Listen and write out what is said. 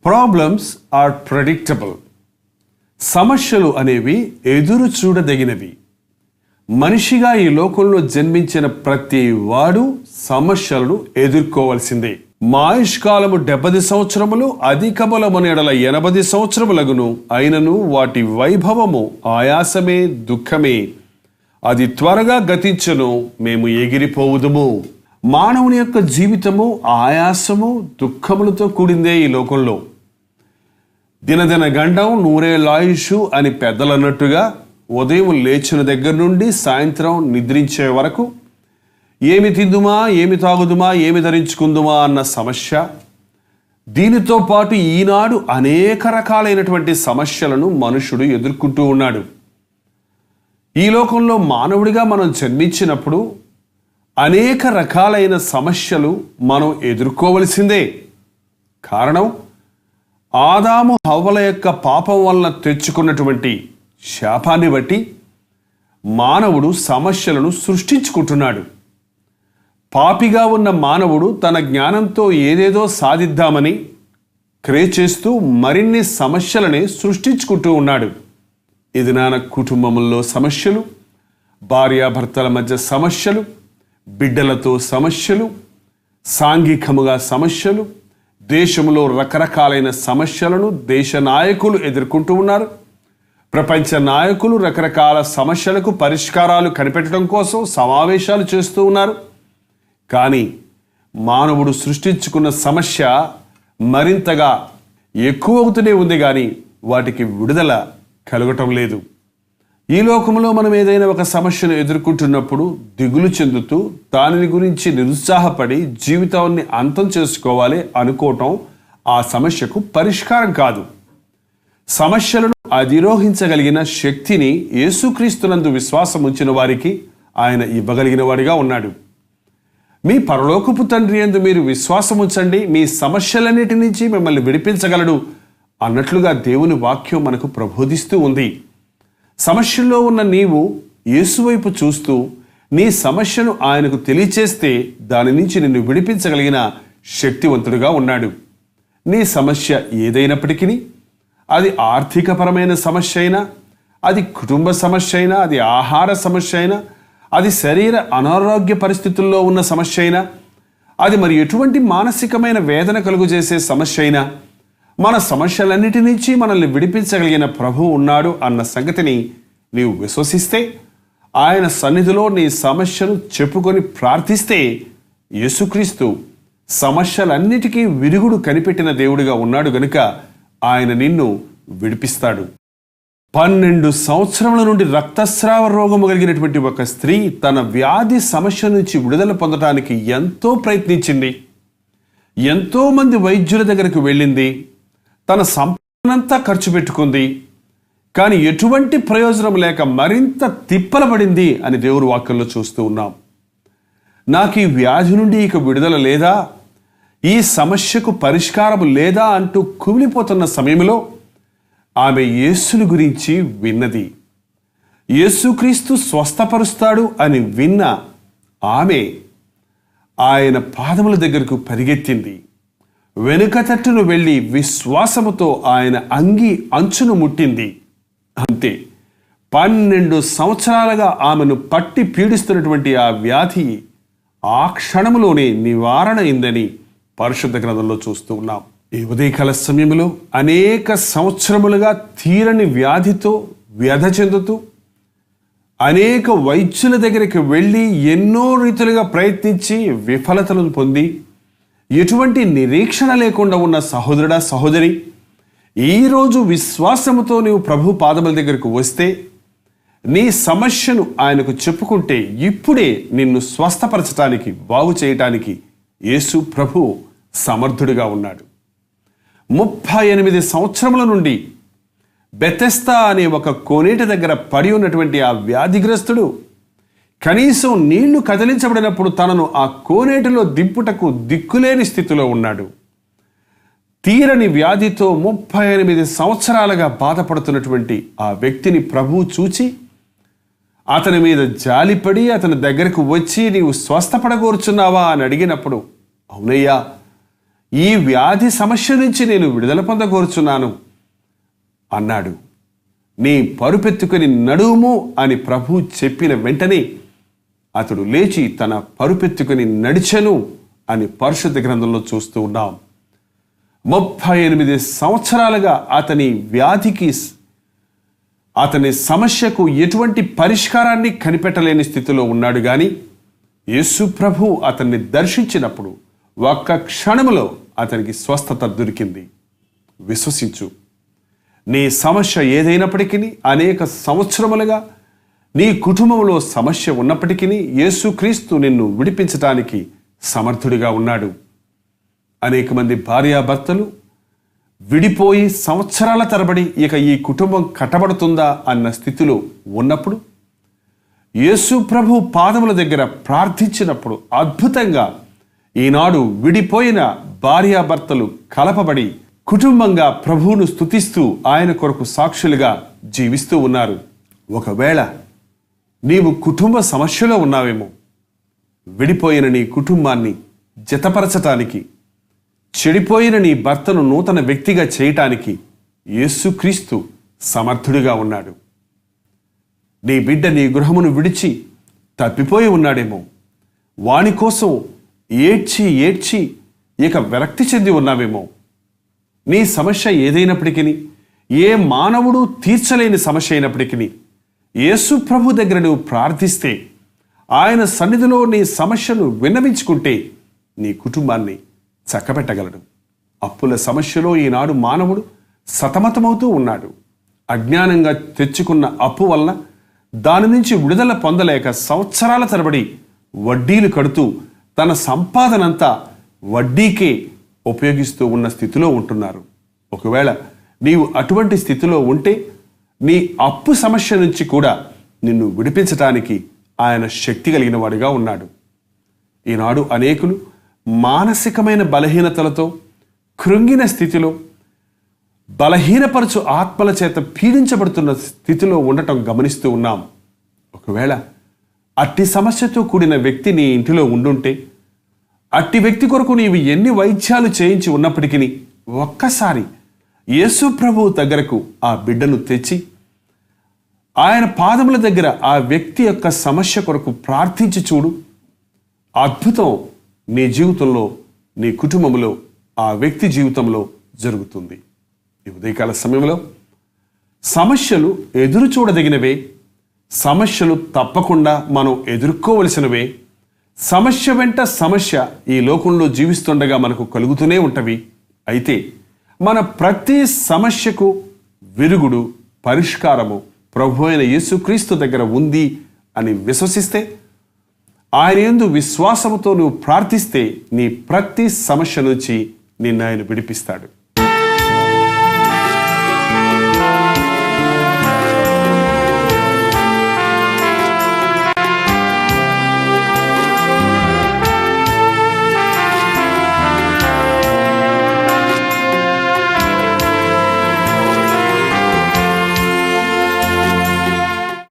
Problems are predictable. సమస్యలు అనేవి ఎదురు చూడదగినవి. మనిషిగా ఈ లోకంలో జన్మించిన ప్రతి వాడు సమస్యలను ఎదుర్కోవాల్సిందే. మా ఆయుష్కాలము 70 సంవత్సరములు, అధికములమున ఎడల 80 సంవత్సరములగును. అయినను వాటి వైభవము ఆయాసమే, దుఃఖమే. అది త్వరగా గతించను, మేము ఎగిరిపోవుదుము. మానవుని యొక్క జీవితము ఆయాసము, దుఃఖములతో కూడిందే. ఈ లోకంలో దినదిన గండం నూరేళ్ళాయుషు అని పెద్దలు అన్నట్టుగా ఉదయం లేచిన దగ్గర నుండి సాయంత్రం నిద్రించే వరకు ఏమి తిందుమా, ఏమి తాగుదుమా, ఏమి ధరించుకుందుమా అన్న సమస్య. దీనితో పాటు ఈనాడు అనేక రకాలైనటువంటి సమస్యలను మనుషుడు ఎదుర్కొంటూ ఉన్నాడు. ఈ లోకంలో మానవుడిగా మనం జన్మించినప్పుడు అనేక రకాలైన సమస్యలు మనం ఎదుర్కోవలసిందే. కారణం ఆదాము హవ్వల యొక్క పాపం వలన తెచ్చుకున్నటువంటి శాపాన్ని బట్టి మానవుడు సమస్యలను సృష్టించుకుంటున్నాడు. పాపిగా ఉన్న మానవుడు తన జ్ఞానంతో ఏదేదో సాధిద్దామని క్రియ చేస్తూ మరిన్ని సమస్యలని సృష్టించుకుంటూ ఉన్నాడు. ఇది నాన్న కుటుంబంలో సమస్యలు, భార్యాభర్తల మధ్య సమస్యలు, బిడ్డలతో సమస్యలు, సాంఘికముగా సమస్యలు, దేశంలో రకరకాలైన సమస్యలను దేశ నాయకులు ఎదుర్కొంటూ ఉన్నారు. ప్రపంచ నాయకులు రకరకాల సమస్యలకు పరిష్కారాలు కనిపెట్టడం కోసం సమావేశాలు చేస్తూ ఉన్నారు. కానీ మానవుడు సృష్టించుకున్న సమస్య మరింతగా ఎక్కువ అవుతూనే ఉంది, కానీ వాటికి విడుదల కలగటం లేదు. ఈ లోకంలో మనం ఏదైనా ఒక సమస్యను ఎదుర్కొంటున్నప్పుడు దిగులు చెందుతూ దానిని గురించి నిరుత్సాహపడి జీవితాన్ని అంతం చేసుకోవాలి అనుకోవటం ఆ సమస్యకు పరిష్కారం కాదు. సమస్యలను అధిరోహించగలిగిన శక్తిని యేసుక్రీస్తునందు విశ్వాసం ఉంచిన వారికి ఆయన ఇవ్వగలిగిన వాడిగా ఉన్నాడు. మీ పరలోకపు తండ్రి యందు మీరు విశ్వాసం ఉంచండి, మీ సమస్యలన్నిటి నుంచి మిమ్మల్ని విడిపించగలడు అన్నట్లుగా దేవుని వాక్యం మనకు ప్రబోధిస్తూ ఉంది. సమస్యల్లో ఉన్న నీవు యేసు వైపు చూస్తూ నీ సమస్యను ఆయనకు తెలియచేస్తే దాని నుంచి నిన్ను విడిపించగలిగిన శక్తివంతుడిగా ఉన్నాడు. నీ సమస్య ఏదైనప్పటికీ, అది ఆర్థికపరమైన సమస్య అయినా, అది కుటుంబ సమస్య అయినా, అది ఆహార సమస్య అయినా, అది శరీర అనారోగ్య పరిస్థితుల్లో ఉన్న సమస్య అయినా, అది మరి ఎటువంటి మానసికమైన వేదన కలుగజేసే సమస్య అయినా, మన సమస్యలన్నిటి నుంచి మనల్ని విడిపించగలిగిన ప్రభువు ఉన్నాడు అన్న సంగతిని నీవు విశ్వసిస్తే, ఆయన సన్నిధిలో నీ సమస్యను చెప్పుకొని ప్రార్థిస్తే, యేసుక్రీస్తు సమస్యలన్నిటికీ విరుగుడు కనిపెట్టిన దేవుడిగా ఉన్నాడు గనుక ఆయన నిన్ను విడిపిస్తాడు. 12 సంవత్సరముల నుండి రక్తస్రావ రోగము కలిగినటువంటి ఒక స్త్రీ తన వ్యాధి సమస్య నుంచి విడుదల పొందడానికి ఎంతో ప్రయత్నించింది. ఎంతో మంది వైద్యుల దగ్గరకు వెళ్ళింది. తన సంపదనంతా ఖర్చు పెట్టుకుంది. కానీ ఎటువంటి ప్రయోజనం లేక మరింత తిప్పలబడింది అని దేవుని వాక్యంలో చూస్తూ ఉన్నాం. నాకు ఈ వ్యాధి నుండి ఇక విడుదల లేదా, ఈ సమస్యకు పరిష్కారం లేదా అంటూ కుమిలిపోతున్న సమయంలో ఆమె యేసుని గురించి విన్నది. యేసుక్రీస్తు స్వస్థపరుస్తాడు అని విన్న ఆమె ఆయన పాదముల దగ్గరకు పరిగెత్తింది. వెనుక తట్టును వెళ్ళి విశ్వాసముతో ఆయన అంగి అంచును ముట్టింది. అంతే, 12 సంవత్సరాలుగా ఆమెను పట్టి పీడిస్తున్నటువంటి ఆ వ్యాధి ఆ క్షణంలోనే నివారణ అయిందని పరిశుద్ధ గ్రంథంలో చూస్తూ ఉన్నాం. ఈ ఉదయకాల సమయంలో అనేక సంవత్సరములుగా తీరని వ్యాధితో వ్యధ చెందుతూ అనేక వైద్యుల దగ్గరికి వెళ్ళి ఎన్నో రీతులుగా ప్రయత్నించి విఫలతలను పొంది ఎటువంటి నిరీక్షణ లేకుండా ఉన్న సహోదరుడా, సహోదరి, ఈరోజు విశ్వాసముతో నీవు ప్రభు పాదముల దగ్గరకు వస్తే, నీ సమస్యను ఆయనకు చెప్పుకుంటే ఇప్పుడే నిన్ను స్వస్థపరచడానికి, బాగు చేయటానికి యేసు ప్రభు సమర్థుడిగా ఉన్నాడు. 38 సంవత్సరముల నుండి బెతెస్దా అనే ఒక కోనేటి దగ్గర పడి ఉన్నటువంటి ఆ వ్యాధిగ్రస్తుడు కనీసం నీళ్లు కదిలించబడినప్పుడు తనను ఆ కోనేటిలో దింపుటకు దిక్కులేని స్థితిలో ఉన్నాడు. తీరని వ్యాధితో 38 సంవత్సరాలుగా బాధపడుతున్నటువంటి ఆ వ్యక్తిని ప్రభువు చూచి అతని మీద జాలిపడి అతని దగ్గరకు వచ్చి, నీవు స్వస్థపడగోరుచున్నావా అని అడిగినప్పుడు, అవునయ్యా, ఈ వ్యాధి సమస్య నుంచి నేను విడుదల పొందగోరుచున్నాను అన్నాడు. నీ పరుపెత్తుకొని నడుము అని ప్రభు చెప్పిన వెంటనే అతడు లేచి తన పరుపెత్తుకొని నడిచెను అని పరిశుద్ధ గ్రంథంలో చూస్తూ ఉన్నాం. 38 సంవత్సరాలుగా అతని వ్యాధికి, అతని సమస్యకు ఎటువంటి పరిష్కారాన్ని కనిపెట్టలేని స్థితిలో ఉన్నాడు. కానీ యేసు ప్రభు అతన్ని దర్శించినప్పుడు ఒక్క క్షణములో అతనికి స్వస్థత దొరికింది. విశ్వసించు. నీ సమస్య ఏదైనప్పటికీ, అనేక సంవత్సరములుగా నీ కుటుంబంలో సమస్య ఉన్నప్పటికీ యేసుక్రీస్తు నిన్ను విడిపించటానికి సమర్థుడిగా ఉన్నాడు. అనేక మంది భార్యాభర్తలు విడిపోయి సంవత్సరాల తరబడి ఇక ఈ కుటుంబం కట్టబడుతుందా అన్న స్థితిలో ఉన్నప్పుడు యేసు ప్రభు పాదముల దగ్గర ప్రార్థించినప్పుడు అద్భుతంగా ఈనాడు విడిపోయిన భార్యాభర్తలు కలపబడి కుటుంబంగా ప్రభువును స్తుతిస్తూ ఆయన కొరకు సాక్షులుగా జీవిస్తూ ఉన్నారు. ఒకవేళ నీవు కుటుంబ సమస్యలో ఉన్నావేమో, విడిపోయిన నీ కుటుంబాన్ని జతపరచటానికి, చెడిపోయిన నీ భర్తను నూతన వ్యక్తిగా చేయటానికి యేసుక్రీస్తు సమర్థుడిగా ఉన్నాడు. నీ బిడ్డ నీ గృహమును విడిచి తప్పిపోయి ఉన్నాడేమో, వాని కోసం ఏడ్చి ఏడ్చి ఇక విరక్తి చెంది ఉన్నావేమో. నీ సమస్య ఏదైనప్పటికీ, ఏ మానవుడు తీర్చలేని సమస్య అయినప్పటికీ యేసు ప్రభు దగ్గర నువ్వు ప్రార్థిస్తే, ఆయన సన్నిధిలో నీ సమస్యను విన్నవించుకుంటే నీ కుటుంబాన్ని చక్కబెట్టగలడు. అప్పుల సమస్యలో ఈనాడు మానవుడు సతమతమవుతూ ఉన్నాడు. అజ్ఞానంగా తెచ్చుకున్న అప్పు వలన దాని నుంచి విడుదల పొందలేక సంవత్సరాల తరబడి వడ్డీలు కడుతూ తన సంపాదనంతా వడ్డీకే ఉపయోగిస్తూ ఉన్న స్థితిలో ఉంటున్నారు. ఒకవేళ నీవు అటువంటి స్థితిలో ఉంటే నీ అప్పు సమస్య నుంచి కూడా నిన్ను విడిపించటానికి ఆయన శక్తి కలిగిన వాడిగా ఉన్నాడు. ఈనాడు అనేకులు మానసికమైన బలహీనతలతో కృంగిన స్థితిలో, బలహీనపరచు ఆత్మల చేత పీడించబడుతున్న స్థితిలో ఉండటం గమనిస్తూ ఉన్నాం. ఒకవేళ అట్టి సమస్యతో కూడిన వ్యక్తి నీ ఇంటిలో ఉండుంటే, అట్టి వ్యక్తి కొరకు నీవు ఎన్ని వైద్యాలు చేయించి ఉన్నప్పటికీ ఒక్కసారి యేసు ప్రభువు దగ్గరకు ఆ బిడ్డను తెచ్చి ఆయన పాదముల దగ్గర ఆ వ్యక్తి యొక్క సమస్య కొరకు ప్రార్థించి చూడు. అద్భుతం నీ జీవితంలో, నీ కుటుంబంలో, ఆ వ్యక్తి జీవితంలో జరుగుతుంది. ఈ ఉదయకాల సమయంలో సమస్యలు ఎదురు చూడదగినవే, సమస్యలు తప్పకుండా మనం ఎదుర్కోవలసినవే. సమస్య వెంట సమస్య ఈ లోకంలో జీవిస్తుండగా మనకు కలుగుతూనే ఉంటవి. అయితే మన ప్రతి సమస్యకు విరుగుడు, పరిష్కారము ప్రభు అయిన యేసుక్రీస్తు దగ్గర ఉంది అని విశ్వసిస్తే, ఆయన యందు విశ్వాసముతో నువ్వు ప్రార్థిస్తే నీ ప్రతి సమస్య నుంచి నిన్ను ఆయన విడిపిస్తాడు.